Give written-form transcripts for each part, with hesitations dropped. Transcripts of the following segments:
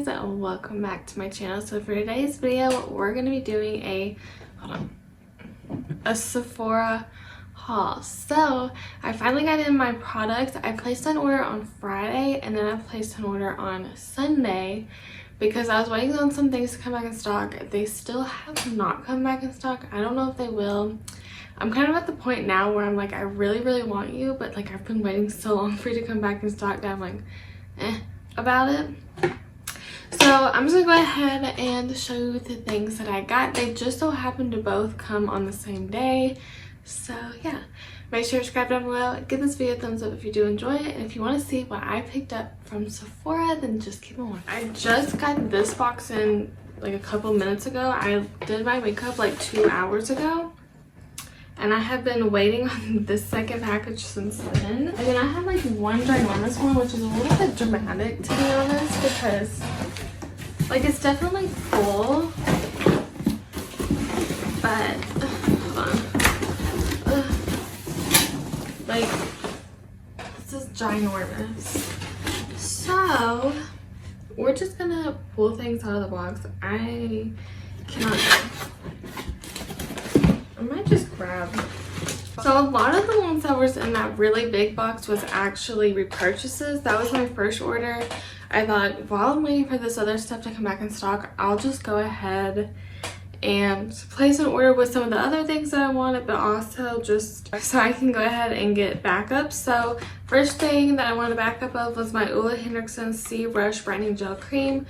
guys, welcome back to my channel. So for today's video we're going to be doing a Sephora haul. So I finally got in my products. I placed an order on Friday and then I placed an order on Sunday because I was waiting on some things to come back in stock. They still have not come back in stock. I don't know if they will. I'm kind of at the point now where I'm like, I really want you, but like I've been waiting so long for you to come back in stock that I'm like about it. So I'm just gonna go ahead and show you the things that I got. They just so happen to both come on the same day. So yeah, make sure to subscribe down below, give this video a thumbs up if you do enjoy it, and if you want to see what I picked up from Sephora, then just keep on watching. I just got this box in like a couple minutes ago. I did my makeup like 2 hours ago, and I have been waiting on this second package since then. And then I have like one ginormous one, which is a little bit dramatic to be honest, because like it's definitely full, but hold on. Like this is ginormous. So we're just gonna pull things out of the box. I cannot. I might just grab. So a lot of the ones that was in that really big box was actually repurchases. That was my first order. I thought while I'm waiting for this other stuff to come back in stock, I'll just go ahead and place an order with some of the other things that I wanted, but also just so I can go ahead and get backup. So first thing that I wanted backup of was my Ole Henriksen Sea Rush Brightening Gel Cream.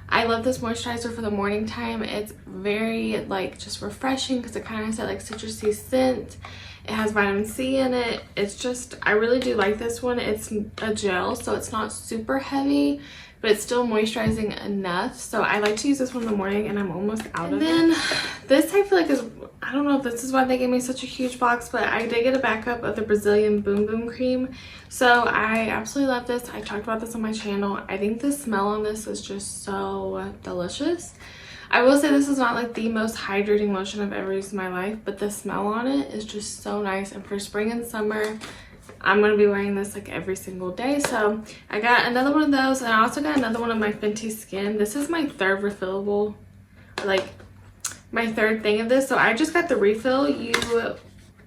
I love this moisturizer for the morning time. It's very like just refreshing because it kind of has that like citrusy scent. It has vitamin C in it. It's just, I really do like this one. It's a gel, so it's not super heavy, but it's still moisturizing enough. So I like to use this one in the morning, and I'm almost out of it. And then this I feel like is, I don't know if this is why they gave me such a huge box, but I did get a backup of the Brazilian Boom Boom Cream. So I absolutely love this. I talked about this on my channel. I think the smell on this is just so delicious. I will say this is not like the most hydrating lotion I've ever used in my life, but the smell on it is just so nice. And for spring and summer, I'm going to be wearing this like every single day. So I got another one of those, and I also got another one of my Fenty Skin. This is my third refillable, like my third thing of this. So I just got the refill.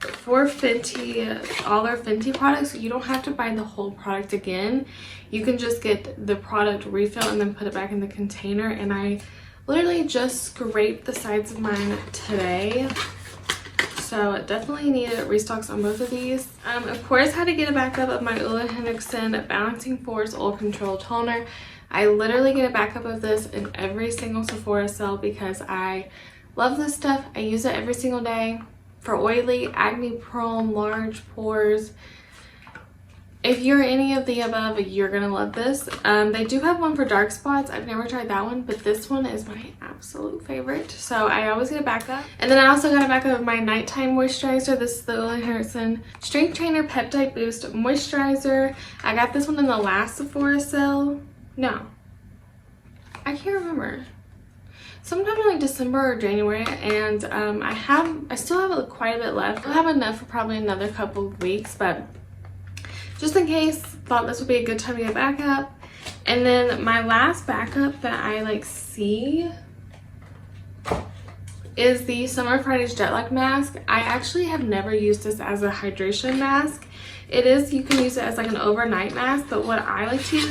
For Fenty, all their Fenty products, you don't have to buy the whole product again. You can just get the product refill and then put it back in the container. And I literally just scraped the sides of mine today. So definitely needed restocks on both of these. Of course, I had to get a backup of my Ole Henriksen Balancing Force Oil Control Toner. I literally get a backup of this in every single Sephora sale because I love this stuff. I use it every single day for oily, acne prone, large pores. If you're any of the above, you're gonna love this. They do have one for dark spots. I've never tried that one, but this one is my absolute favorite. So I always get a backup. And then I also got a backup of my nighttime moisturizer. This is the Ole Henriksen Strength Trainer Peptide Boost Moisturizer. I got this one in the last Sephora sale. No, I can't remember. Sometime in like December or January, and I still have quite a bit left. I'll have enough for probably another couple of weeks, but just in case, thought this would be a good time to get backup. And then my last backup that I like see is the Summer Fridays Jet Lag Mask. I actually have never used this as a hydration mask. It is, you can use it as like an overnight mask, but what I like to use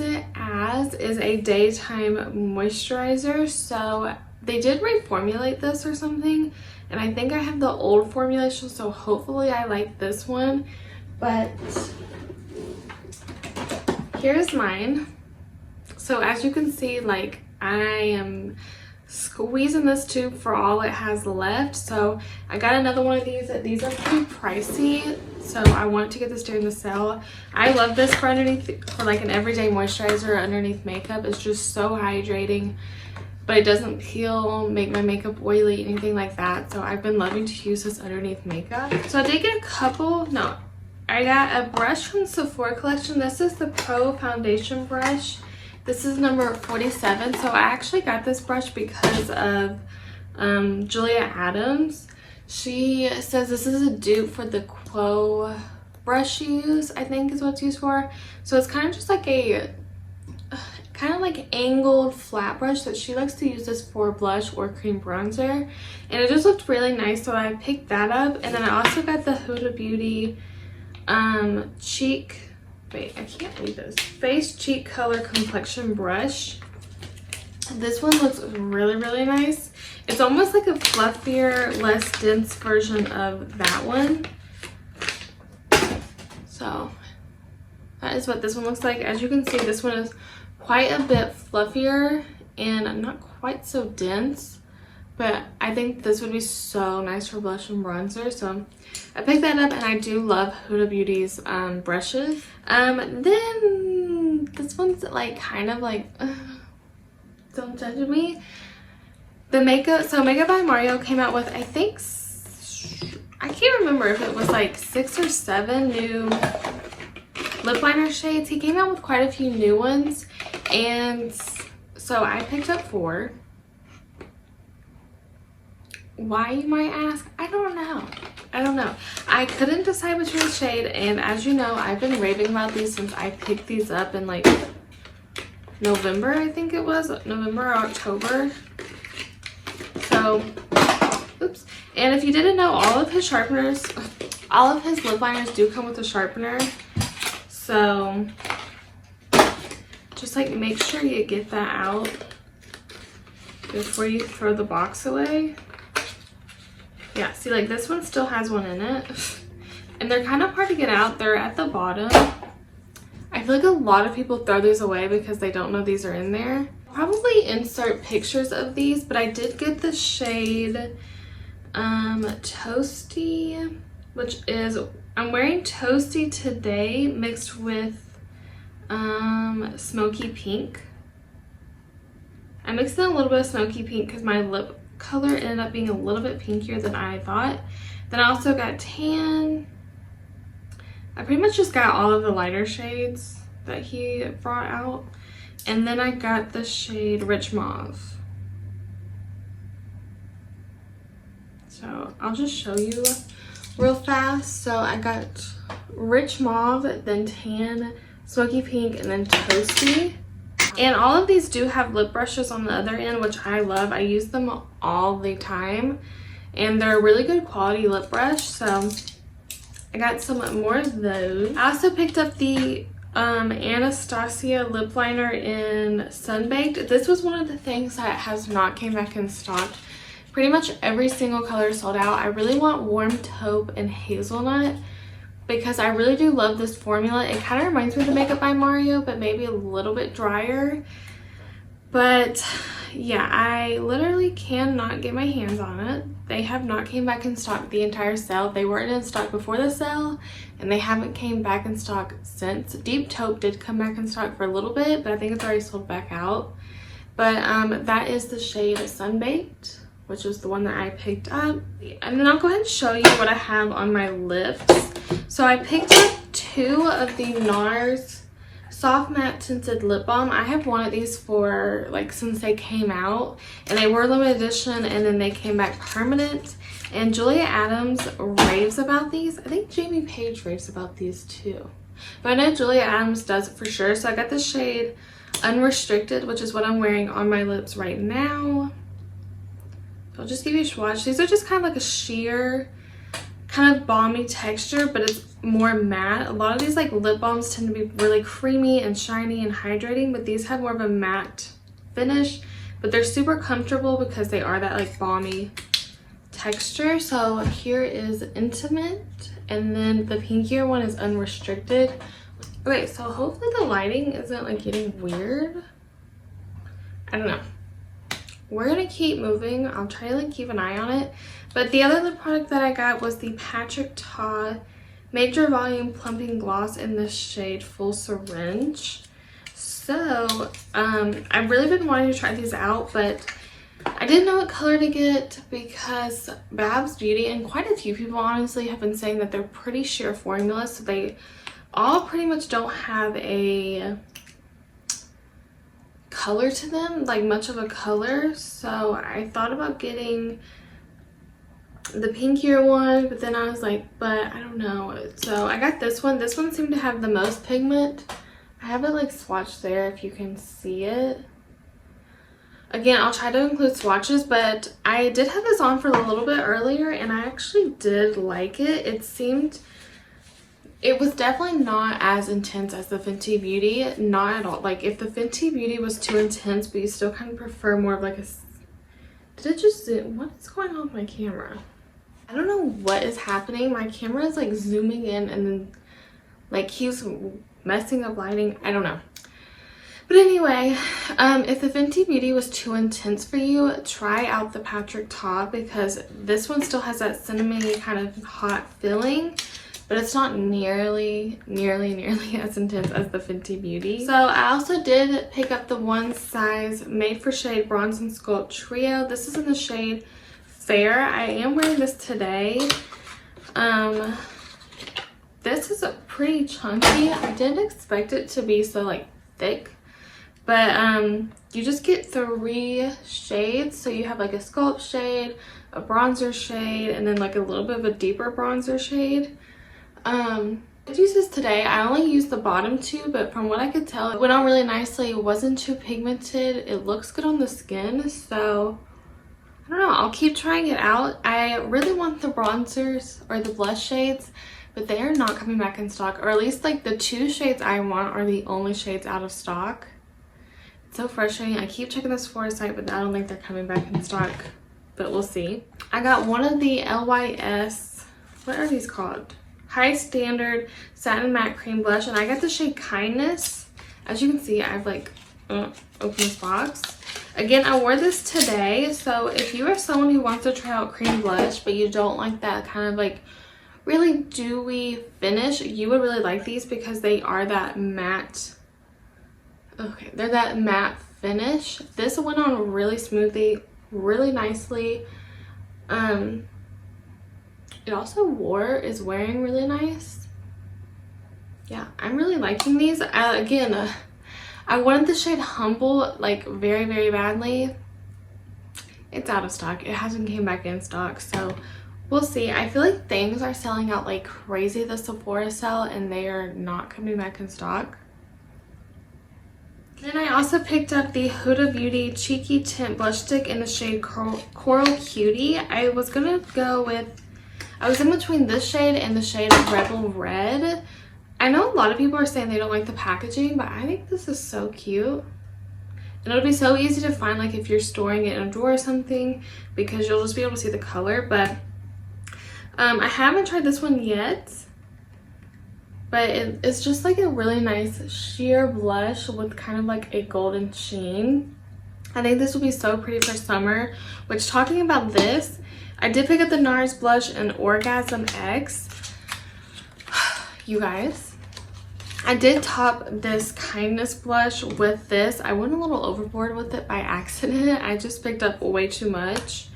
it as is a daytime moisturizer. So they did reformulate this or something, and I think I have the old formulation, so hopefully I like this one. But here's mine. So as you can see, like I am squeezing this tube for all it has left. So I got another one of these. These are pretty pricey, so I wanted to get this during the sale. I love this for underneath, for like an everyday moisturizer underneath makeup. It's just so hydrating, but it doesn't peel, make my makeup oily, anything like that. So I've been loving to use this underneath makeup. So I did get I got a brush from Sephora collection. This is the Pro Foundation brush. This is number 47. So I actually got this brush because of Julia Adams. She says this is a dupe for the Quo brush use, I think is what it's used for. So it's kind of just like like angled flat brush that she likes to use this for blush or cream bronzer, and it just looked really nice, so I picked that up. And then I also got the Huda Beauty cheek, wait, I can't read this, face cheek color complexion brush. This one looks really, really nice. It's almost like a fluffier, less dense version of that one. So that is what this one looks like. As you can see, this one is quite a bit fluffier and not quite so dense, but I think this would be so nice for blush and bronzer. So I picked that up, and I do love Huda Beauty's brushes. Then this one's like kind of like, don't judge me. The Makeup by Mario came out with, I think, I can't remember if it was like 6 or 7 new lip liner shades. He came out with quite a few new ones, and so I picked up 4. Why, you might ask? I don't know. I couldn't decide between the shade, and as you know, I've been raving about these since I picked these up in like November, I think it was, November or October. So, oops. And if you didn't know, all of his sharpeners, all of his lip liners do come with a sharpener. So, just like make sure you get that out before you throw the box away. Yeah, see, like this one still has one in it. And they're kind of hard to get out. They're at the bottom. I feel like a lot of people throw these away because they don't know these are in there. I'll probably insert pictures of these, but I did get the shade Toasty, which is, I'm wearing Toasty today mixed with Smoky Pink. I mixed in a little bit of Smoky Pink because my lip color ended up being a little bit pinkier than I thought. Then I also got Tan. I pretty much just got all of the lighter shades that he brought out. And then I got the shade Rich Mauve. So I'll just show you real fast. So I got Rich Mauve, then Tan, Smoky Pink, and then Toasty. And all of these do have lip brushes on the other end, which I love. I use them all the time, and they're a really good quality lip brush. So I got some more of those. I also picked up the Anastasia lip liner in Sunbaked. This was one of the things that has not came back in stock. Pretty much every single color sold out. I really want Warm Taupe and Hazelnut because I really do love this formula. It kind of reminds me of the Makeup by Mario, but maybe a little bit drier. But yeah, I literally cannot get my hands on it. They have not came back in stock the entire sale. They weren't in stock before the sale, and they haven't came back in stock since. Deep Taupe did come back in stock for a little bit, but I think it's already sold back out. But that is the shade Sunbaked, which is the one that I picked up. And then I'll go ahead and show you what I have on my lips. So I picked up 2 of the NARS Soft Matte Tinted Lip Balm. I have wanted these for like since they came out, and they were limited edition, and then they came back permanent. And Julia Adams raves about these. I think Jamie Page raves about these too, but I know Julia Adams does it for sure. So I got the shade Unrestricted, which is what I'm wearing on my lips right now. I'll just give you a swatch. These are just kind of like a sheer, kind of balmy texture, but it's more matte. A lot of these like lip balms tend to be really creamy and shiny and hydrating, but these have more of a matte finish, but they're super comfortable because they are that like balmy texture. So here is Intimate, and then the pinkier one is Unrestricted. Okay, so hopefully the lighting isn't like getting weird. I don't know. We're gonna keep moving. I'll try to like keep an eye on it. But the other lip product that I got was the Patrick Ta Major Volume Plumping Gloss in the shade Full Syringe. So I've really been wanting to try these out, but I didn't know what color to get because Babs Beauty and quite a few people honestly have been saying that they're pretty sheer formulas, so they all pretty much don't have a color to them, like much of a color. So I thought about getting the pinkier one, but then I was like, but I don't know. So I got this one. This one seemed to have the most pigment. I have it like swatched there if you can see it. Again, I'll try to include swatches, but I did have this on for a little bit earlier and I actually did like it. It was definitely not as intense as the Fenty Beauty, not at all. Like if the Fenty Beauty was too intense, but you still kind of prefer more of like a, did it just zoom? What is going on with my camera? I don't know what is happening. My camera is like zooming in and then like keeps messing up lighting. I don't know. But anyway, if the Fenty Beauty was too intense for you, try out the Patrick Top because this one still has that cinnamony kind of hot feeling, but it's not nearly as intense as the Fenty Beauty. So I also did pick up the one size Made for Shade Bronze and Sculpt Trio. This is in the shade Fair. I am wearing this today. This is pretty chunky. I didn't expect it to be so like thick. But you just get 3 shades. So you have like a sculpt shade, a bronzer shade, and then like a little bit of a deeper bronzer shade. I used this today. I only used the bottom 2, but from what I could tell, it went on really nicely. It wasn't too pigmented. It looks good on the skin. So I don't know. I'll keep trying it out. I really want the bronzers or the blush shades, but they are not coming back in stock. Or at least like the 2 shades I want are the only shades out of stock. So frustrating. I keep checking the Sephora site, but I don't think they're coming back in stock, but we'll see. I got one of the LYS, what are these called? High Standard Satin Matte Cream Blush, and I got the shade Kindness. As you can see, I've like opened this box. Again, I wore this today, so if you are someone who wants to try out cream blush, but you don't like that kind of like really dewy finish, you would really like these because they are that matte. Okay, they're that matte finish. This went on really smoothly, really nicely. It also is wearing really nice. Yeah, I'm really liking these. Again, I wanted the shade Humble like very, very badly. It's out of stock. It hasn't came back in stock, so we'll see. I feel like things are selling out like crazy, the Sephora sale, and they are not coming back in stock. Then I also picked up the Huda Beauty Cheeky Tint Blush Stick in the shade Coral Cutie. I was in between this shade and the shade Rebel Red. I know a lot of people are saying they don't like the packaging, but I think this is so cute. And it'll be so easy to find like if you're storing it in a drawer or something, because you'll just be able to see the color. But I haven't tried this one yet. But it's just like a really nice sheer blush with kind of like a golden sheen. I think this will be so pretty for summer. Which, talking about this, I did pick up the NARS blush in Orgasm X. You guys, I did top this Kindness blush with this. I went a little overboard with it by accident. I just picked up way too much.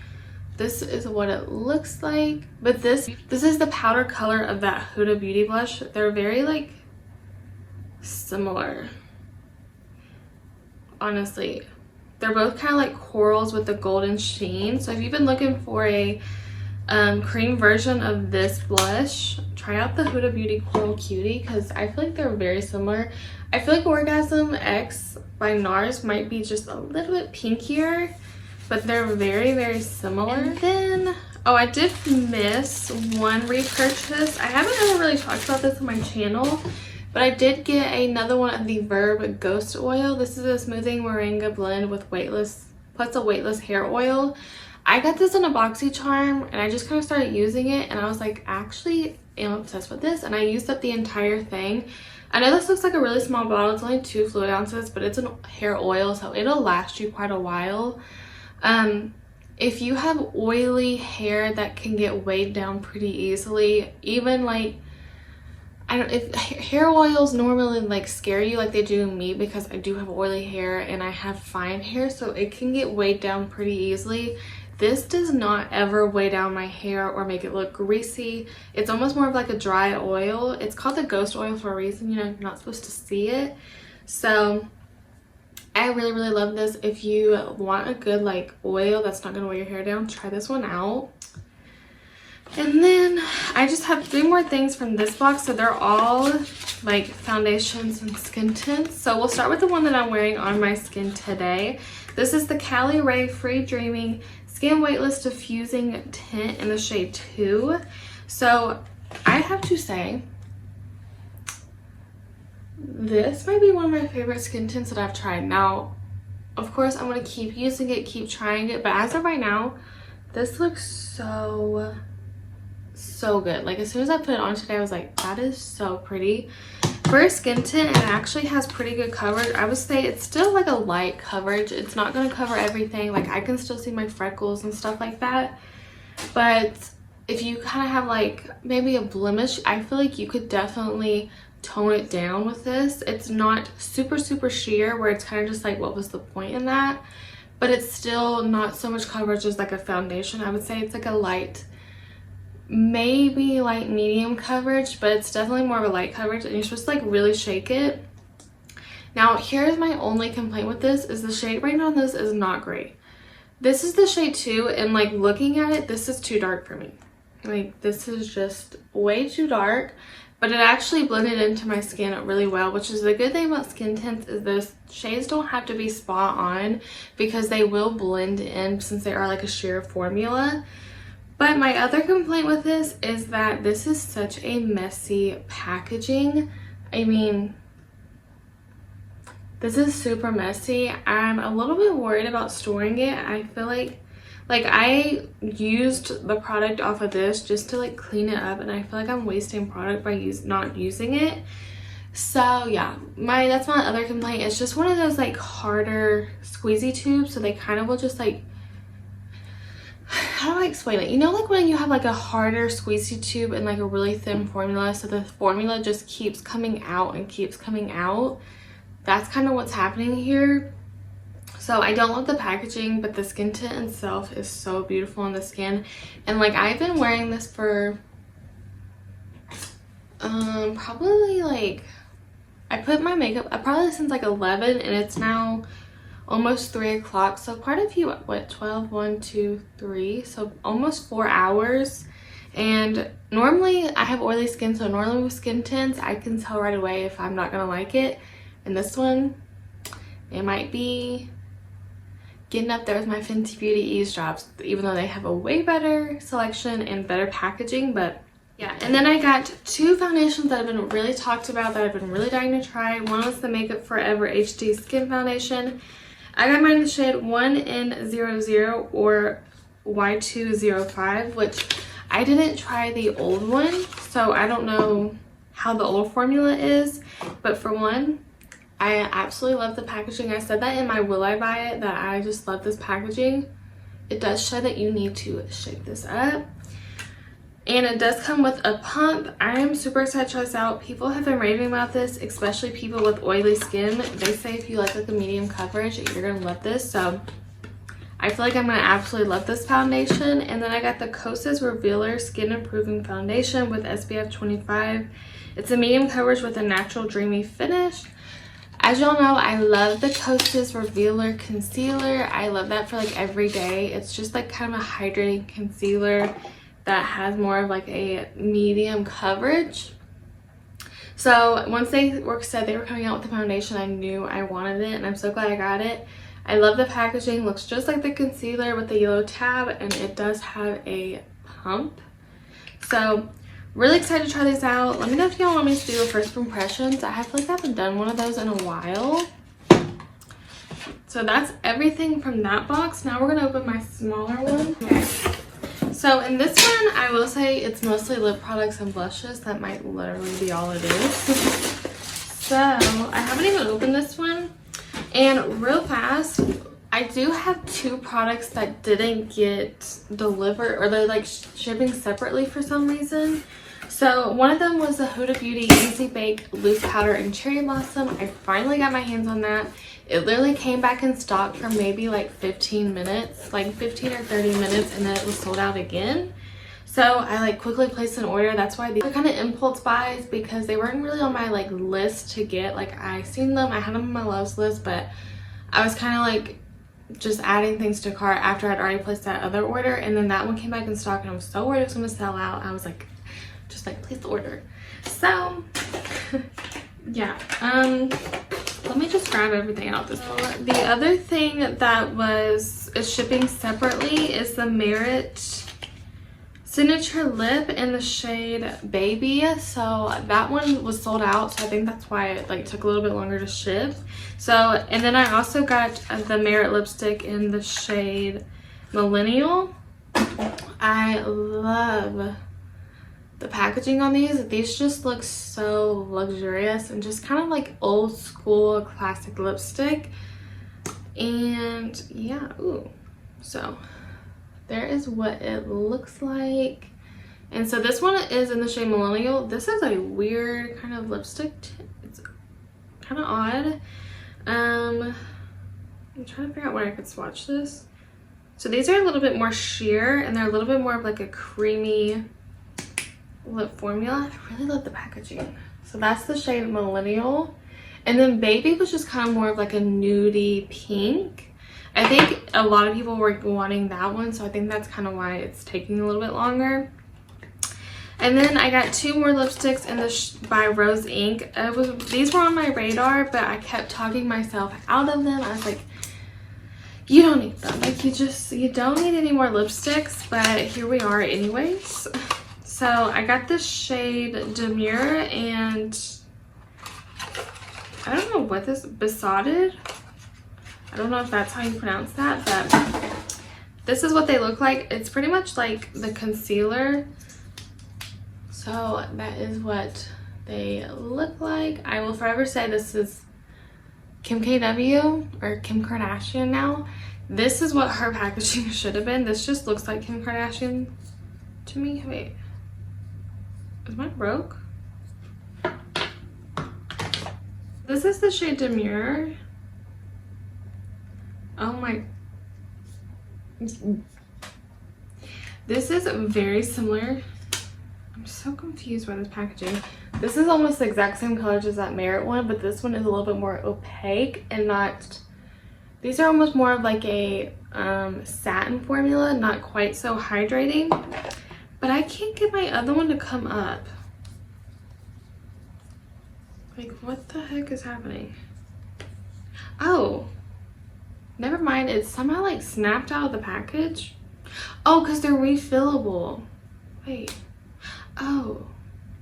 This is what it looks like, but this is the powder color of that Huda Beauty blush. They're very like similar, honestly. They're both kind of like corals with the golden sheen. So if you've been looking for a cream version of this blush, try out the Huda Beauty Coral Cutie, because I feel like they're very similar. I feel like Orgasm X by NARS might be just a little bit pinkier, but they're very, very similar. And then, oh, I did miss one repurchase. I haven't ever really talked about this on my channel, but I did get another one of the VIB Ghost Oil. This is a smoothing moringa blend with plus a weightless hair oil. I got this in a BoxyCharm and I just kind of started using it, and I was like, actually am obsessed with this, and I used up the entire thing. I know this looks like a really small bottle. It's only 2 fluid ounces, but it's a hair oil, so it'll last you quite a while. If you have oily hair that can get weighed down pretty easily, even like, if hair oils normally like scare you like they do me, because I do have oily hair and I have fine hair, so it can get weighed down pretty easily. This does not ever weigh down my hair or make it look greasy. It's almost more of like a dry oil. It's called the Ghost Oil for a reason, you know, you're not supposed to see it. So I really, really love this. If you want a good like oil that's not gonna weigh your hair down, try this one out. And then I just have 3 more things from this box. So they're all like foundations and skin tints. So we'll start with the one that I'm wearing on my skin today. This is the Cali Ray Free Dreaming Skin Weightless Diffusing Tint in the shade 2. So I have to say, this might be one of my favorite skin tints that I've tried. Now, of course, I'm going to keep using it, keep trying it. But as of right now, this looks so good. Like, as soon as I put it on today, I was like, that is so pretty. For a skin tint, it actually has pretty good coverage. I would say it's still like a light coverage. It's not going to cover everything. Like, I can still see my freckles and stuff like that. But if you kind of have like maybe a blemish, I feel like you could definitely tone it down with this. It's not super sheer where it's kind of just like, what was the point in that? But it's still not so much coverage as like a foundation. I would say it's like a light, maybe light medium coverage, but it's definitely more of a light coverage, and you're supposed to like really shake it. Now here's my only complaint with this, is the shade right on this is not great. This is the shade 2, and like looking at it, this is too dark for me. Like, this is just way too dark, but it actually blended into my skin really well, which is the good thing about skin tints, is those shades don't have to be spot on because they will blend in since they are like a sheer formula. But my other complaint with this is that this is such a messy packaging. I mean, this is super messy. I'm a little bit worried about storing it. I feel like I used the product off of this just to like clean it up, and I feel like I'm wasting product by not using it. So yeah, that's my other complaint. It's just one of those like harder squeezy tubes, so they kind of will just like, how do I explain it? You know, like when you have like a harder squeezy tube and like a really thin formula, so the formula just keeps coming out and keeps coming out. That's kind of what's happening here. So I don't love the packaging, but the skin tint itself is so beautiful on the skin. And like, I've been wearing this for probably like, I put my makeup probably since like 11, and it's now almost 3 o'clock. So quite a few, what, 12, 1, 2, 3, so almost 4 hours. And normally I have oily skin, so normally with skin tints I can tell right away if I'm not gonna like it. And this one, it might be getting up there with my Fenty Beauty Eavesdrops, even though they have a way better selection and better packaging. But yeah, and then I got 2 foundations that have been really talked about that I've been really dying to try. One was the Makeup Forever HD Skin Foundation. I got mine in the shade 1N00 or Y205, which I didn't try the old one, so I don't know how the old formula is. But for one, I absolutely love the packaging. I said that in my Will I Buy It, that I just love this packaging. It does show that you need to shake this up. And it does come with a pump. I am super excited to try this out. People have been raving about this, especially people with oily skin. They say if you like a medium coverage, you're going to love this. So I feel like I'm going to absolutely love this foundation. And then I got the Kosas Revealer Skin Improving Foundation with SPF 25. It's a medium coverage with a natural dreamy finish. As y'all know, I love the Kosas Revealer Concealer. I love that for like every day. It's just like kind of a hydrating concealer that has more of like a medium coverage. So once they said they were coming out with the foundation, I knew I wanted it, and I'm so glad I got it. I love the packaging. Looks just like the concealer with the yellow tab, and it does have a pump. So really excited to try these out. Let me know if y'all want me to do a first impressions. I feel like I haven't done one of those in a while. So that's everything from that box. Now we're gonna open my smaller one. Okay. So in this one, I will say it's mostly lip products and blushes. That might literally be all it is. So I haven't even opened this one. And real fast, I do have 2 products that didn't get delivered, or they're like shipping separately for some reason. So one of them was the Huda Beauty Easy Bake Loose Powder and Cherry Blossom. I finally got my hands on that. It literally came back in stock for maybe like 15 minutes, like 15 or 30 minutes, and then it was sold out again. So I like quickly placed an order. That's why these are kind of impulse buys, because they weren't really on my like list to get. Like, I seen them, I had them on my loves list, but I was kind of like just adding things to cart after I'd already placed that other order, and then that one came back in stock and I was so worried it was gonna sell out. I was like, just like place the order. So yeah, let me just grab everything out this one. The other thing that is shipping separately is the Merit Signature Lip in the shade Baby. So that one was sold out, so I think that's why it like took a little bit longer to ship. So, and then I also got the Merit lipstick in the shade Millennial. I love the packaging on these. These just look so luxurious and just kind of like old school classic lipstick. And yeah, ooh, so there is what it looks like. And so this one is in the shade Millennial. This is a weird kind of lipstick. It's kind of odd. I'm trying to figure out where I could swatch this. So these are a little bit more sheer and they're a little bit more of like a creamy lip formula. I really love the packaging. So that's the shade Millennial. And then Baby was just kind of more of like a nudie pink. I think a lot of people were wanting that one, so I think that's kind of why it's taking a little bit longer. And then I got two more lipsticks in the by Rose Inc. These were on my radar, but I kept talking myself out of them. I was like, you don't need them. Like you don't need any more lipsticks, but here we are anyways. So I got this shade Demure, and I don't know what this, Besotted. I don't know if that's how you pronounce that, but this is what they look like. It's pretty much like the concealer. So that is what they look like. I will forever say this is Kim KW or Kim Kardashian now. This is what her packaging should have been. This just looks like Kim Kardashian to me. Wait, is mine broke? This is the shade Demure. Oh my, this is very similar. I'm so confused by this packaging. This is almost the exact same colors as that Merit one, but this one is a little bit more opaque and not, these are almost more of like a satin formula, not quite so hydrating. But I can't get my other one to come up. Like, what the heck is happening? Oh, never mind. It's somehow like snapped out of the package. Oh, because they're refillable. Wait. Oh,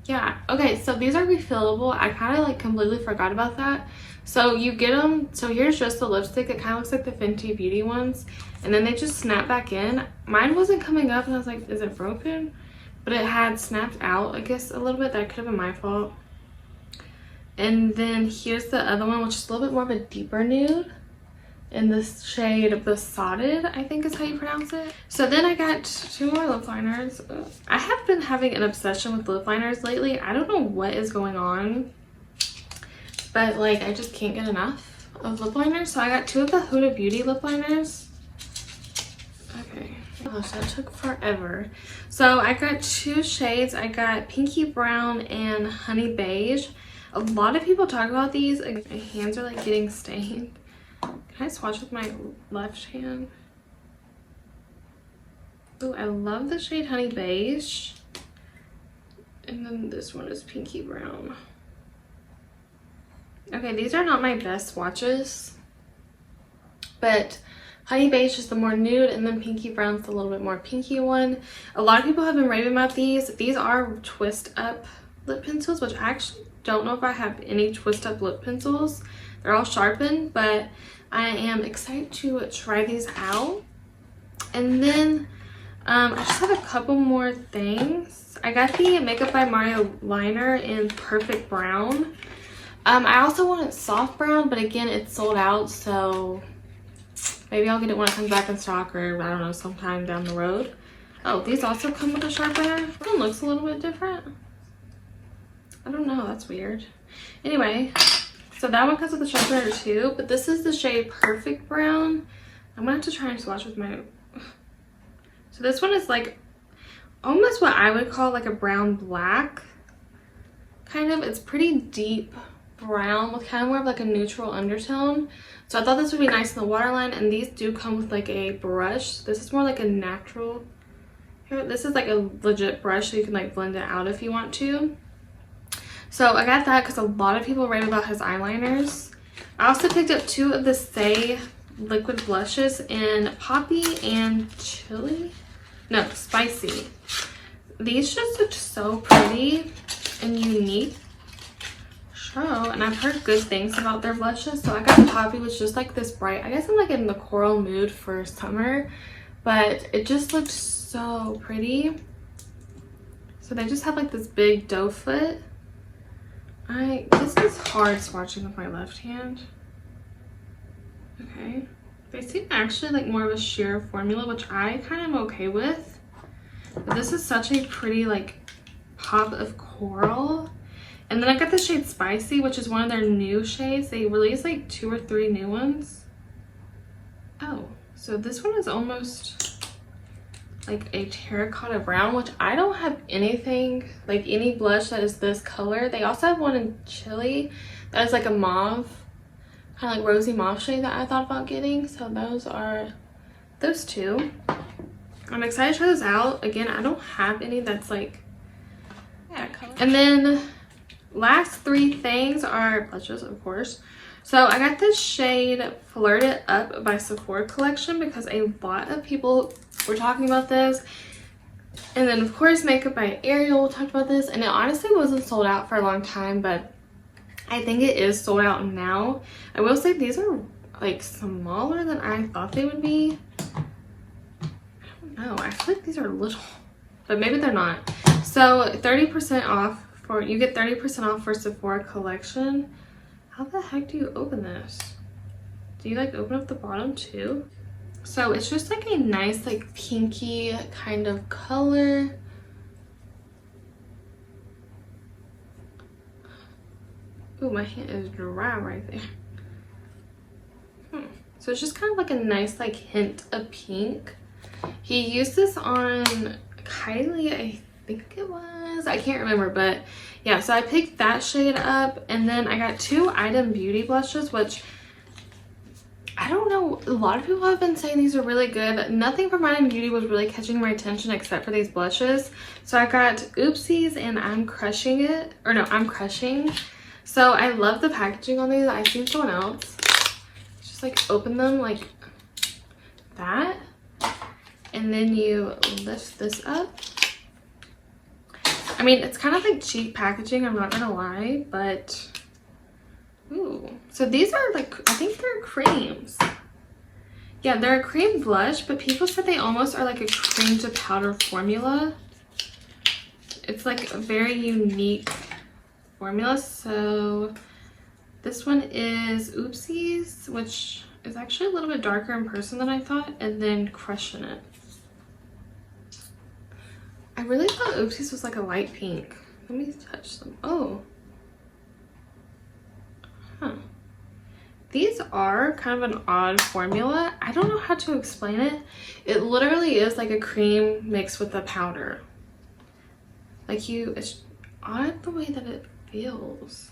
yeah. Okay, so these are refillable. I kind of like completely forgot about that. So you get them. So here's just the lipstick. It kind of looks like the Fenty Beauty ones. And then they just snap back in. Mine wasn't coming up and I was like, is it broken? But it had snapped out, I guess, a little bit. That could have been my fault. And then here's the other one, which is a little bit more of a deeper nude in this shade Besotted, I think is how you pronounce it. So then I got two more lip liners. I have been having an obsession with lip liners lately. I don't know what is going on, but like I just can't get enough of lip liners. So I got two of the Huda Beauty lip liners. Okay. Gosh, that took forever. So I got two shades. I got Pinky Brown and Honey Beige. A lot of people talk about these. My hands are like getting stained. Can I swatch with my left hand? Oh, I love the shade Honey Beige. And then this one is Pinky Brown. Okay, these are not my best swatches, but Honey Beige is the more nude, and then Pinky Brown's the little bit more pinky one. A lot of people have been raving about these. These are twist up lip pencils, which I actually don't know if I have any twist up lip pencils. They're all sharpened, but I am excited to try these out. And then I just have a couple more things. I got the Makeup by Mario liner in Perfect Brown. I also wanted soft brown, but again, it's sold out, so maybe I'll get it when it comes back in stock, or I don't know, sometime down the road. Oh, these also come with a sharpener. This one looks a little bit different. I don't know, that's weird. Anyway, so that one comes with a sharpener too, but this is the shade Perfect Brown. I'm gonna have to try and swatch with my... So this one is like almost what I would call like a brown black kind of. It's pretty deep brown with kind of more of like a neutral undertone. So I thought this would be nice in the waterline, and these do come with like a brush. This is more like a natural. Here, this is like a legit brush, so you can like blend it out if you want to. So I got that because a lot of people rave about his eyeliners. I also picked up 2 of the Say liquid blushes in Poppy and Chili. No, Spicy. These just look so pretty and unique. And I've heard good things about their blushes. So I got Poppy, which is just like this bright, I guess I'm like in the coral mood for summer, but it just looks so pretty. So they just have like this big doe foot. This is hard swatching with my left hand. Okay, they seem actually like more of a sheer formula, which I kind of am okay with, but this is such a pretty like pop of coral. And then I got the shade Spicy, which is one of their new shades. They released like 2 or 3 new ones. Oh, so this one is almost like a terracotta brown, which I don't have anything, like any blush that is this color. They also have one in Chili that is like a mauve, kind of like rosy mauve shade that I thought about getting. So those are those 2. I'm excited to try those out. Again, I don't have any that's like that color. And then last 3 things are blushes, of course. So I got this shade Flirt It Up by Sephora collection because a lot of people were talking about this. And then of course Makeup by Ariel talked about this, and it honestly wasn't sold out for a long time, but I think it is sold out now. I will say these are like smaller than I thought they would be. I don't know, I feel like these are little, but maybe they're not. So 30% off. You get 30% off for Sephora collection. How the heck do you open this? Do you like open up the bottom too? So it's just like a nice like pinky kind of color. Ooh, my hand is dry right there. So it's just kind of like a nice like hint of pink. He used this on Kylie, I think it was, I can't remember, but yeah, so I picked that shade up. And then I got 2 Item Beauty blushes, which I don't know, a lot of people have been saying these are really good. Nothing from Item Beauty was really catching my attention except for these blushes. So I got Oopsies and I'm Crushing It, or no, I'm Crushing. So I love the packaging on these. I've seen someone else just like open them like that, and then you lift this up. I mean, it's kind of like cheap packaging, I'm not gonna lie, but ooh. So these are like, I think they're creams. Yeah, they're a cream blush, but people said they almost are like a cream to powder formula. It's like a very unique formula. So this one is Oopsies, which is actually a little bit darker in person than I thought, and then Crushing It. I really thought Oopsies was like a light pink. Let me touch them. Oh. Huh. These are kind of an odd formula. I don't know how to explain it. It literally is like a cream mixed with a powder. Like it's odd the way that it feels.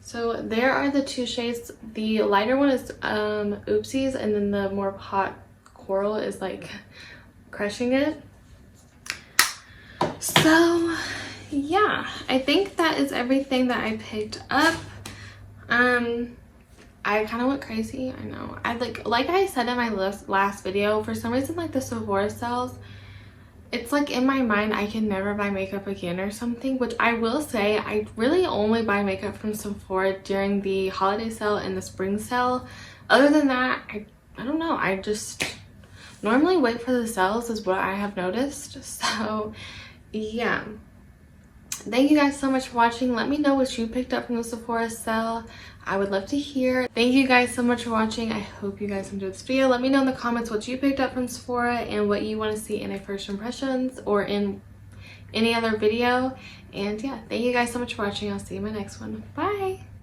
So there are the 2 shades. The lighter one is Oopsies, and then the more hot coral is like Crushing It. So yeah, I think that is everything that I picked up. I kind of went crazy, I know. I like I said in my last video, for some reason like the Sephora sales, it's like in my mind I can never buy makeup again or something, which I will say I really only buy makeup from Sephora during the holiday sale and the spring sale. Other than that, I don't know, I just normally wait for the sales is what I have noticed. So yeah, thank you guys so much for watching. Let me know what you picked up from the Sephora sale. I would love to hear. Thank you guys so much for watching. I hope you guys enjoyed this video. Let me know in the comments what you picked up from Sephora and what you want to see in a first impressions or in any other video. And yeah, thank you guys so much for watching. I'll see you in my next one. Bye.